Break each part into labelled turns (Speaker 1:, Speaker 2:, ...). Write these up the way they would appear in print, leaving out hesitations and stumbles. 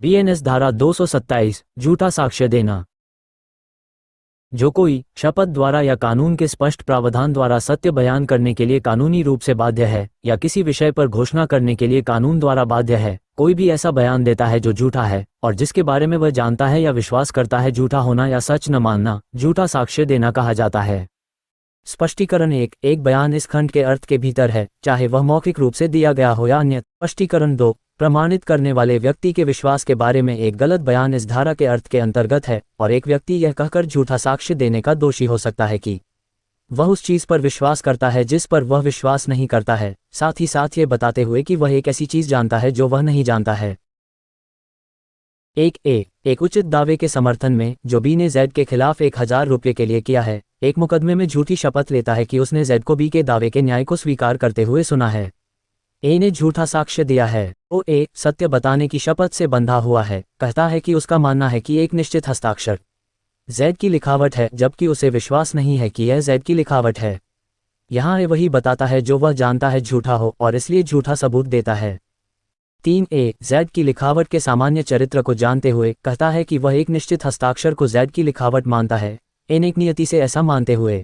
Speaker 1: BNS धारा 227 झूठा साक्ष्य देना। जो कोई शपथ द्वारा या कानून के स्पष्ट प्रावधान द्वारा सत्य बयान करने के लिए कानूनी रूप से बाध्य है या किसी विषय पर घोषणा करने के लिए कानून द्वारा बाध्य है, कोई भी ऐसा बयान देता है जो झूठा है और जिसके बारे में वह जानता है या विश्वास करता है झूठा होना या सच न मानना, झूठा साक्ष्य देना कहा जाता है। स्पष्टीकरण एक बयान इस खंड के अर्थ के भीतर है, चाहे वह मौखिक रूप से दिया गया हो या अन्य। स्पष्टीकरण 2 प्रमाणित करने वाले व्यक्ति के विश्वास के बारे में एक गलत बयान इस धारा के अर्थ के अंतर्गत है और एक व्यक्ति यह कहकर झूठा साक्ष्य देने का दोषी हो सकता है कि वह उस चीज पर विश्वास करता है जिस पर वह विश्वास नहीं करता है, साथ ही साथ ये बताते हुए कि वह एक ऐसी चीज जानता है जो वह नहीं जानता है। एक उचित दावे के समर्थन में जो बी ने जेड के खिलाफ 1000 रुपये के लिए किया है, एक मुकदमे में झूठी शपथ लेता है कि उसने जेड को बी के दावे के न्याय को स्वीकार करते हुए सुना है। ए ने झूठा साक्ष्य दिया है तो ए सत्य बताने की शपथ से बंधा हुआ है, कहता है कि उसका मानना है कि एक निश्चित हस्ताक्षर जेड की लिखावट है जबकि उसे विश्वास नहीं है कि यह जेड की लिखावट है। यहाँ ए वही बताता है जो वह जानता है झूठा हो और इसलिए झूठा सबूत देता है। 3 जेड की लिखावट के सामान्य चरित्र को जानते हुए कहता है कि वह एक निश्चित हस्ताक्षर को जेड की लिखावट मानता है, एन एक नियति से ऐसा मानते हुए।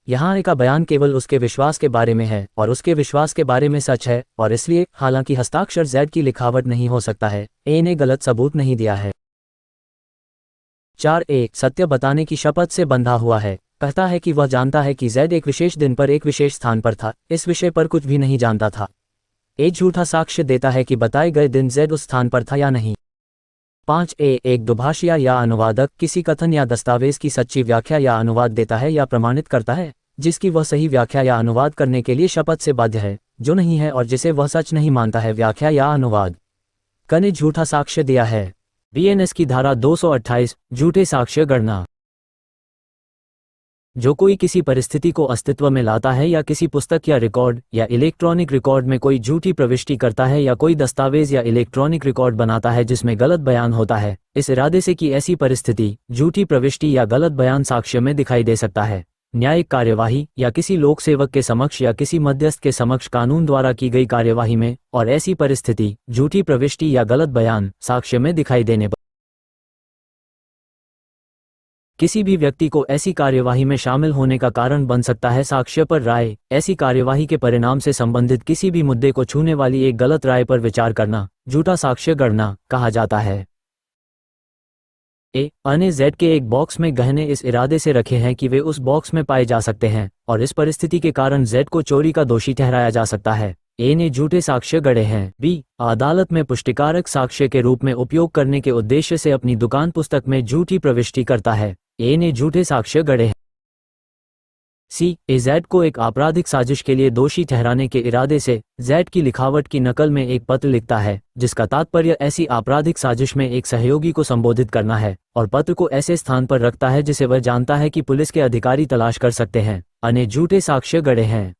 Speaker 1: यहाँ ए का बयान केवल उसके विश्वास के बारे में है और उसके विश्वास के बारे में सच है और इसलिए हालांकि हस्ताक्षर जेड की लिखावट नहीं हो सकता है, ए ने गलत सबूत नहीं दिया है। 4 सत्य बताने की शपथ से बंधा हुआ है, कहता है कि वह जानता है कि जेड एक विशेष दिन पर एक विशेष स्थान पर था, इस विषय पर कुछ भी नहीं जानता था। ए झूठा साक्ष्य देता है कि बताए गए दिन जेड उस स्थान पर था या नहीं। 5 एक दुभाषिया या अनुवादक किसी कथन या दस्तावेज की सच्ची व्याख्या या अनुवाद देता है या प्रमाणित करता है जिसकी वह सही व्याख्या या अनुवाद करने के लिए शपथ से बाध्य है, जो नहीं है और जिसे वह सच नहीं मानता है व्याख्या या अनुवाद करने झूठा साक्ष्य दिया है। बीएनएस की धारा 228 झूठे साक्ष्य गणना। जो कोई किसी परिस्थिति को अस्तित्व में लाता है या किसी पुस्तक या रिकॉर्ड या इलेक्ट्रॉनिक रिकॉर्ड में कोई झूठी प्रविष्टि करता है या कोई दस्तावेज या इलेक्ट्रॉनिक रिकॉर्ड बनाता है जिसमें गलत बयान होता है, इस इरादे से कि ऐसी परिस्थिति झूठी प्रविष्टि या गलत बयान साक्ष्य में दिखाई दे सकता है, न्यायिक कार्यवाही या किसी लोक सेवक के समक्ष या किसी मध्यस्थ के समक्ष कानून द्वारा की गई कार्यवाही में, और ऐसी परिस्थिति झूठी प्रविष्टि या गलत बयान साक्ष्य में दिखाई देने पर किसी भी व्यक्ति को ऐसी कार्यवाही में शामिल होने का कारण बन सकता है। साक्ष्य पर राय ऐसी कार्यवाही के परिणाम से संबंधित किसी भी मुद्दे को छूने वाली एक गलत राय पर विचार करना झूठा साक्ष्य गणना कहा जाता है। अन्य जेड के एक बॉक्स में गहने इस इरादे से रखे हैं कि वे उस बॉक्स में पाए जा सकते हैं और इस परिस्थिति के कारण जेड को चोरी का दोषी ठहराया जा सकता है। ए ने झूठे साक्ष्य गढ़े हैं। बी अदालत में पुष्टिकारक साक्ष्य के रूप में उपयोग करने के उद्देश्य से अपनी दुकान पुस्तक में झूठी प्रविष्टि करता है, ए ने झूठे साक्ष्य गढ़े हैं। सी जेड को एक आपराधिक साजिश के लिए दोषी ठहराने के इरादे से जेड की लिखावट की नकल में एक पत्र लिखता है जिसका तात्पर्य ऐसी आपराधिक साजिश में एक सहयोगी को संबोधित करना है और पत्र को ऐसे स्थान पर रखता है जिसे वह जानता है कि पुलिस के अधिकारी तलाश कर सकते हैं। अन्य झूठे साक्ष्य गढ़े हैं।